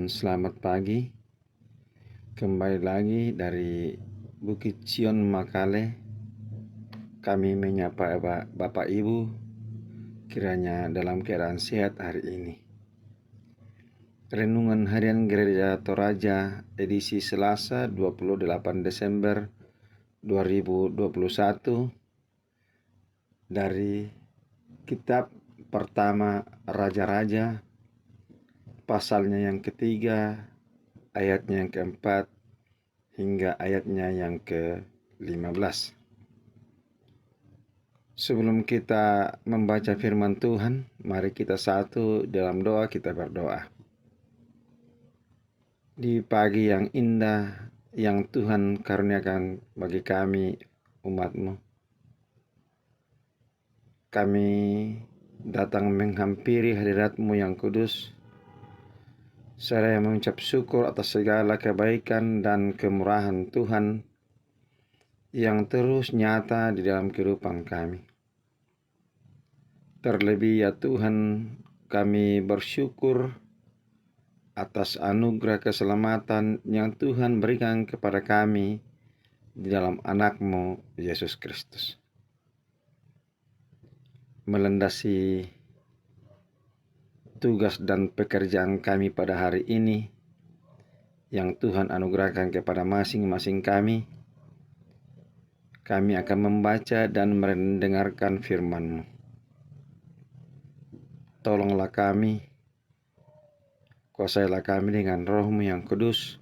dan selamat pagi. Kembali lagi dari Bukit Sion Makale. Kami menyapa Bapak Ibu kiranya dalam keadaan sehat hari ini. Renungan Harian Gereja Toraja edisi Selasa 28 Desember 2021 dari kitab pertama Raja-Raja, pasalnya yang ketiga, ayatnya yang keempat hingga ayatnya yang ke-15. Sebelum kita membaca firman Tuhan, mari kita satu dalam doa, kita berdoa. Di pagi yang indah yang Tuhan karuniakan bagi kami umat-Mu, kami datang menghampiri hadirat-Mu yang kudus, saya mengucap syukur atas segala kebaikan dan kemurahan Tuhan yang terus nyata di dalam kehidupan kami. Terlebih ya Tuhan, kami bersyukur atas anugerah keselamatan yang Tuhan berikan kepada kami di dalam anak-Mu, Yesus Kristus. Melandasi tugas dan pekerjaan kami pada hari ini yang Tuhan anugerahkan kepada masing-masing kami akan membaca dan mendengarkan firman-Mu. Tolonglah kami, kuasailah kami dengan Roh-Mu yang kudus,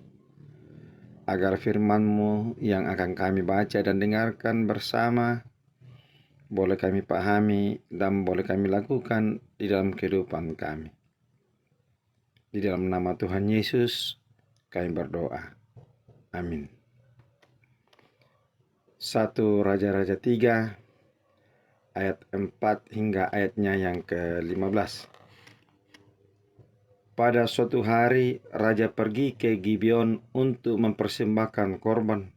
agar firman-Mu yang akan kami baca dan dengarkan bersama boleh kami pahami dan boleh kami lakukan di dalam kehidupan kami. Di dalam nama Tuhan Yesus kami berdoa. Amin. 1 Raja-Raja 3 ayat 4 hingga ayatnya yang ke-15. Pada suatu hari raja pergi ke Gibeon untuk mempersembahkan korban,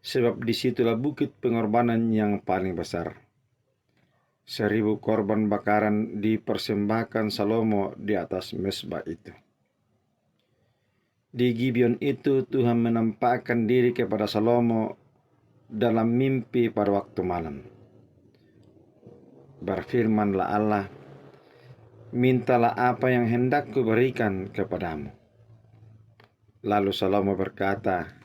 sebab disitulah bukit pengorbanan yang paling besar. 1.000 korban bakaran dipersembahkan Salomo di atas mezbah itu. Di Gibeon itu Tuhan menampakkan diri kepada Salomo dalam mimpi pada waktu malam. Berfirmanlah Allah, mintalah apa yang hendak kuberikan kepadamu. Lalu Salomo berkata,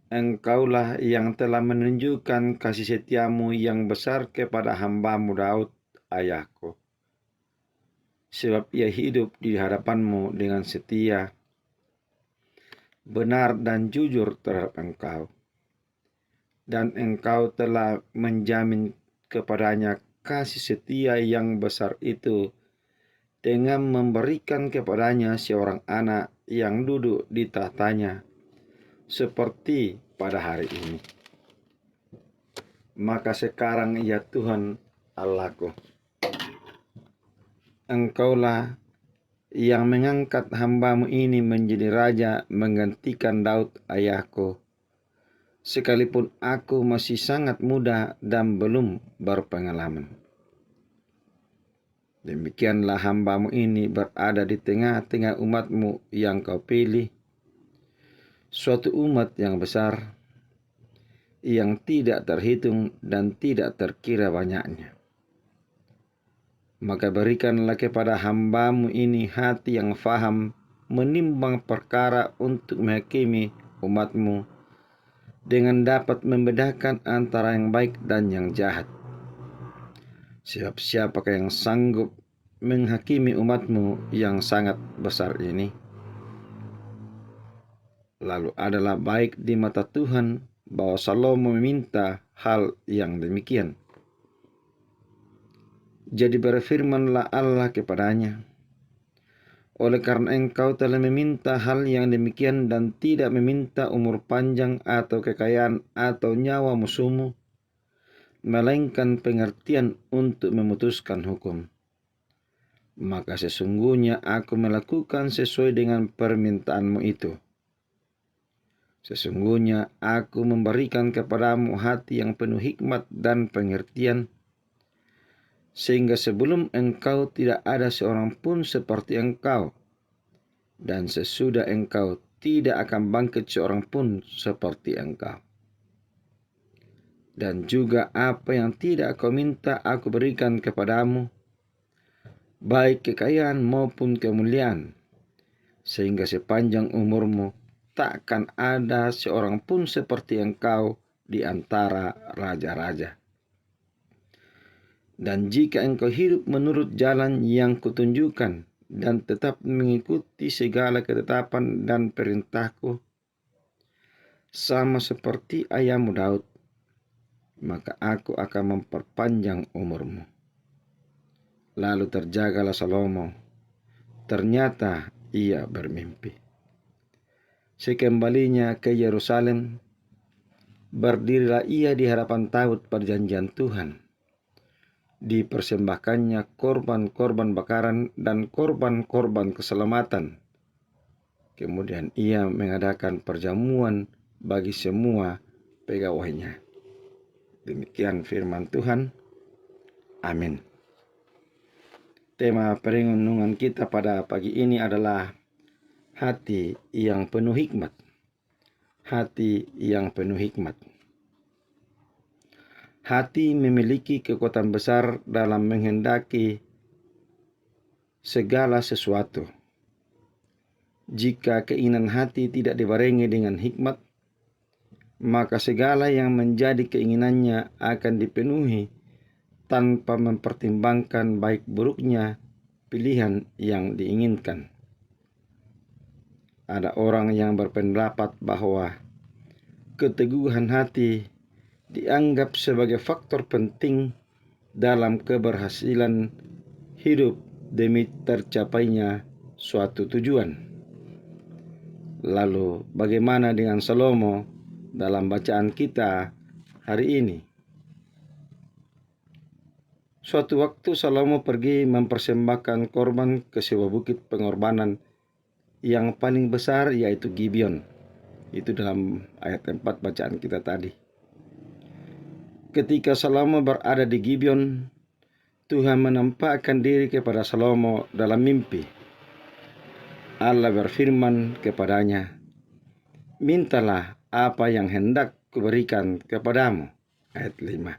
Engkaulah yang telah menunjukkan kasih setiamu yang besar kepada hamba-Mu Daud, ayahku. Sebab ia hidup di hadapan-Mu dengan setia, benar dan jujur terhadap Engkau. Dan Engkau telah menjamin kepadanya kasih setia yang besar itu dengan memberikan kepadanya seorang anak yang duduk di tahtanya, seperti pada hari ini. Maka sekarang ya Tuhan Allahku, Engkaulah yang mengangkat hamba-Mu ini menjadi raja menggantikan Daud ayahku, sekalipun aku masih sangat muda dan belum berpengalaman. Demikianlah hamba-Mu ini berada di tengah-tengah umat-Mu yang Kau pilih, suatu umat yang besar, yang tidak terhitung dan tidak terkira banyaknya. Maka berikanlah kepada hamba-Mu ini hati yang faham menimbang perkara untuk menghakimi umat-Mu, dengan dapat membedakan antara yang baik dan yang jahat. Sebab siapakah yang sanggup menghakimi umat-Mu yang sangat besar ini? Lalu adalah baik di mata Tuhan bahwa Salomo meminta hal yang demikian. Jadi berfirmanlah Allah kepadanya, oleh karena engkau telah meminta hal yang demikian dan tidak meminta umur panjang atau kekayaan atau nyawa musuhmu, melainkan pengertian untuk memutuskan hukum, maka sesungguhnya aku melakukan sesuai dengan permintaanmu itu. Sesungguhnya aku memberikan kepadamu hati yang penuh hikmat dan pengertian, sehingga sebelum engkau tidak ada seorang pun seperti engkau, dan sesudah engkau tidak akan bangkit seorang pun seperti engkau. Dan juga apa yang tidak kau minta aku berikan kepadamu, baik kekayaan maupun kemuliaan, sehingga sepanjang umurmu takkan ada seorang pun seperti engkau di antara raja-raja. Dan jika engkau hidup menurut jalan yang kutunjukkan dan tetap mengikuti segala ketetapan dan perintahku, sama seperti ayahmu Daud, maka aku akan memperpanjang umurmu. Lalu terjagalah Salomo. Ternyata ia bermimpi. Sekembalinya ke Yerusalem, berdirilah ia di hadapan taut perjanjian Tuhan. Dipersembahkannya korban-korban bakaran dan korban-korban keselamatan. Kemudian ia mengadakan perjamuan bagi semua pegawainya. Demikian firman Tuhan. Amin. Tema perenungan kita pada pagi ini adalah hati yang penuh hikmat. Hati yang penuh hikmat. Hati memiliki kekuatan besar dalam menghendaki segala sesuatu. Jika keinginan hati tidak dibarengi dengan hikmat, maka segala yang menjadi keinginannya akan dipenuhi tanpa mempertimbangkan baik buruknya pilihan yang diinginkan. Ada orang yang berpendapat bahwa keteguhan hati dianggap sebagai faktor penting dalam keberhasilan hidup demi tercapainya suatu tujuan. Lalu bagaimana dengan Salomo dalam bacaan kita hari ini? Suatu waktu Salomo pergi mempersembahkan korban ke sebuah bukit pengorbanan yang paling besar, yaitu Gibeon. Itu dalam ayat 4 bacaan kita tadi. Ketika Salomo berada di Gibeon, Tuhan menampakkan diri kepada Salomo dalam mimpi. Allah berfirman kepadanya, "Mintalah apa yang hendak kuberikan kepadamu." Ayat 5.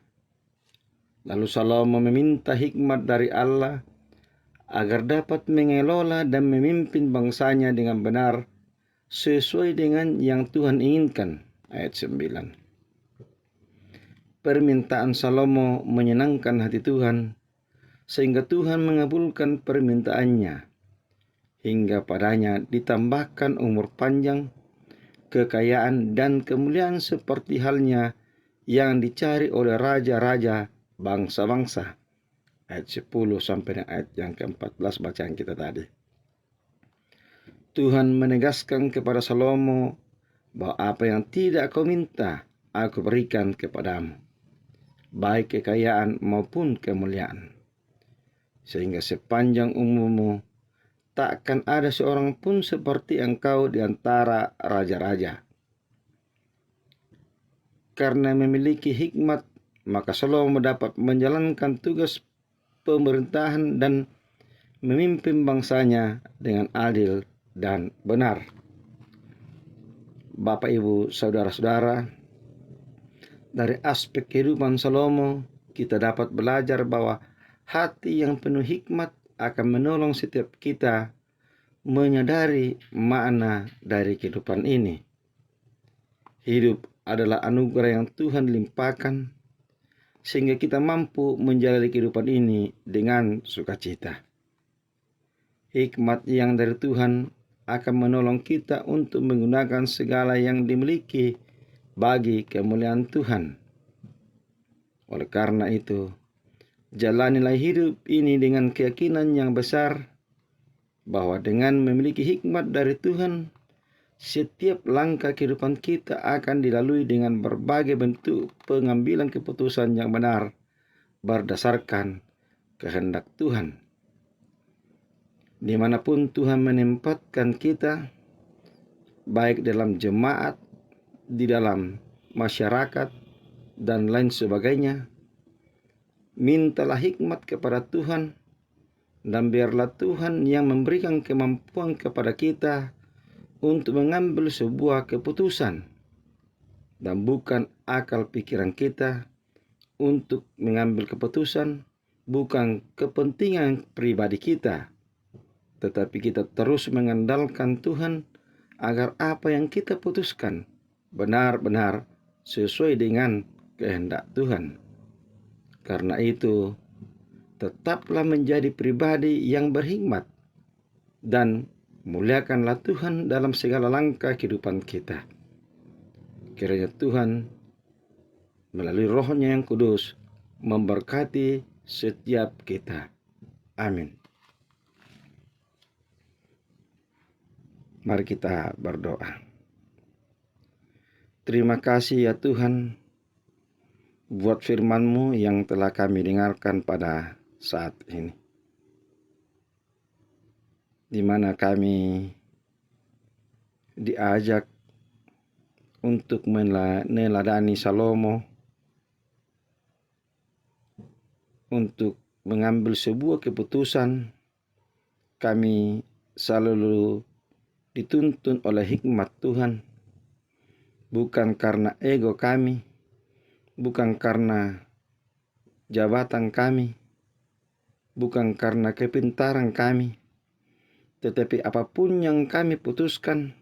Lalu Salomo meminta hikmat dari Allah agar dapat mengelola dan memimpin bangsanya dengan benar sesuai dengan yang Tuhan inginkan. Ayat 9. Permintaan Salomo menyenangkan hati Tuhan, sehingga Tuhan mengabulkan permintaannya. Hingga padanya ditambahkan umur panjang, kekayaan, dan kemuliaan seperti halnya yang dicari oleh raja-raja bangsa-bangsa. Ayat 10 sampai ayat yang ke-14 bacaan kita tadi. Tuhan menegaskan kepada Salomo bahwa apa yang tidak kau minta, aku berikan kepadamu, baik kekayaan maupun kemuliaan. Sehingga sepanjang umurmu takkan ada seorang pun seperti engkau di antara raja-raja. Karena memiliki hikmat, maka Salomo dapat menjalankan tugas pemerintahan dan memimpin bangsanya dengan adil dan benar. Bapak, Ibu, saudara-saudara, dari aspek kehidupan Salomo kita dapat belajar bahwa hati yang penuh hikmat akan menolong setiap kita menyadari makna dari kehidupan ini. Hidup adalah anugerah yang Tuhan limpahkan, sehingga kita mampu menjalani kehidupan ini dengan sukacita. Hikmat yang dari Tuhan akan menolong kita untuk menggunakan segala yang dimiliki bagi kemuliaan Tuhan. Oleh karena itu, jalanilah hidup ini dengan keyakinan yang besar bahwa dengan memiliki hikmat dari Tuhan, setiap langkah kehidupan kita akan dilalui dengan berbagai bentuk pengambilan keputusan yang benar berdasarkan kehendak Tuhan. Dimanapun Tuhan menempatkan kita, baik dalam jemaat, di dalam masyarakat, dan lain sebagainya, mintalah hikmat kepada Tuhan Dan biarlah Tuhan yang memberikan kemampuan kepada kita untuk mengambil sebuah keputusan, dan bukan akal pikiran kita untuk mengambil keputusan, bukan kepentingan pribadi kita, tetapi kita terus mengandalkan Tuhan agar apa yang kita putuskan benar-benar sesuai dengan kehendak Tuhan. Karena itu, tetaplah menjadi pribadi yang berhikmat dan muliakanlah Tuhan dalam segala langkah kehidupan kita. Kiranya Tuhan melalui Roh-Nya yang kudus memberkati setiap kita. Amin. Mari kita berdoa. Terima kasih ya Tuhan buat firman-Mu yang telah kami dengarkan pada saat ini, di mana kami diajak untuk meneladani Salomo, untuk mengambil sebuah keputusan. Kami selalu dituntun oleh hikmat Tuhan, bukan karena ego kami, bukan karena jabatan kami, bukan karena kepintaran kami, tetapi apapun yang kami putuskan,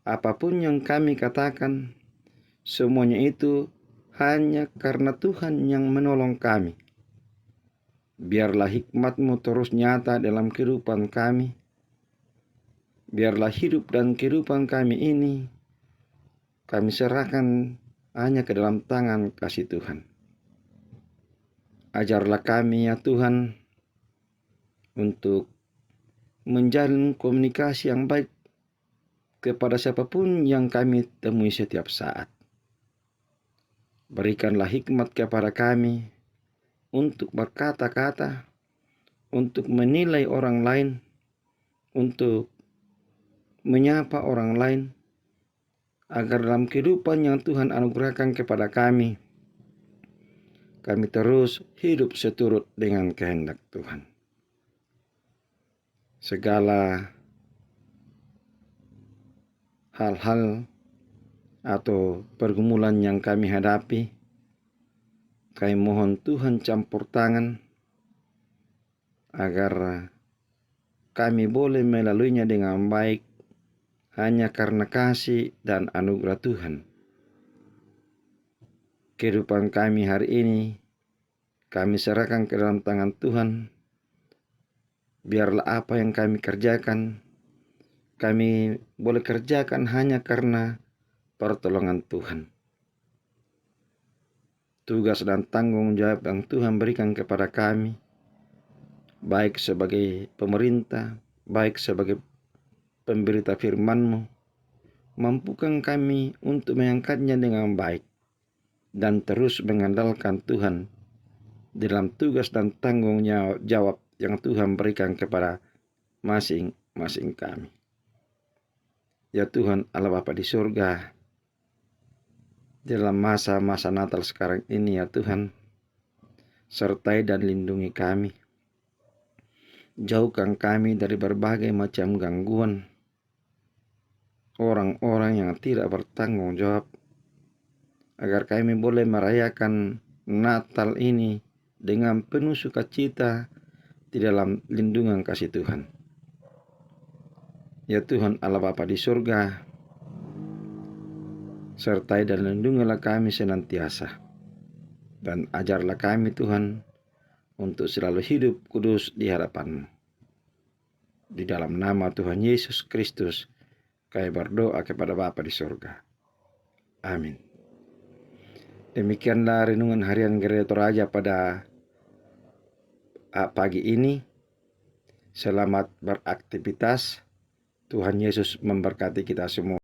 apapun yang kami katakan, semuanya itu hanya karena Tuhan yang menolong kami. Biarlah hikmat-Mu terus nyata dalam kehidupan kami. Biarlah hidup dan kehidupan kami ini kami serahkan hanya ke dalam tangan kasih Tuhan. Ajarlah kami ya Tuhan untuk menjalin komunikasi yang baik kepada siapapun yang kami temui setiap saat. Berikanlah hikmat kepada kami untuk berkata-kata, untuk menilai orang lain, untuk menyapa orang lain, agar dalam kehidupan yang Tuhan anugerahkan kepada kami terus hidup seturut dengan kehendak Tuhan. Segala hal-hal atau pergumulan yang kami hadapi, kami mohon Tuhan campur tangan agar kami boleh melaluinya dengan baik hanya karena kasih dan anugerah Tuhan. Kehidupan kami hari ini kami serahkan ke dalam tangan Tuhan. Biarlah apa yang kami kerjakan, kami boleh kerjakan hanya karena pertolongan Tuhan. Tugas dan tanggung jawab yang Tuhan berikan kepada kami, baik sebagai pemerintah, baik sebagai pemberita firman-Mu, mampukan kami untuk mengangkatnya dengan baik dan terus mengandalkan Tuhan dalam tugas dan tanggung jawab yang Tuhan berikan kepada masing-masing kami. Ya Tuhan Allah Bapa di surga, dalam masa-masa Natal sekarang ini ya Tuhan, sertai dan lindungi kami. Jauhkan kami dari berbagai macam gangguan, orang-orang yang tidak bertanggung jawab, agar kami boleh merayakan Natal ini dengan penuh sukacita di dalam lindungan kasih Tuhan. Ya Tuhan Allah Bapa di surga, sertai dan lindungilah kami senantiasa, dan ajarlah kami Tuhan untuk selalu hidup kudus di hadapan-Mu. Di dalam nama Tuhan Yesus Kristus kami berdoa kepada Bapa di surga. Amin. Demikianlah renungan harian Gereja Toraja pada pagi ini. Selamat beraktivitas. Tuhan Yesus memberkati kita semua.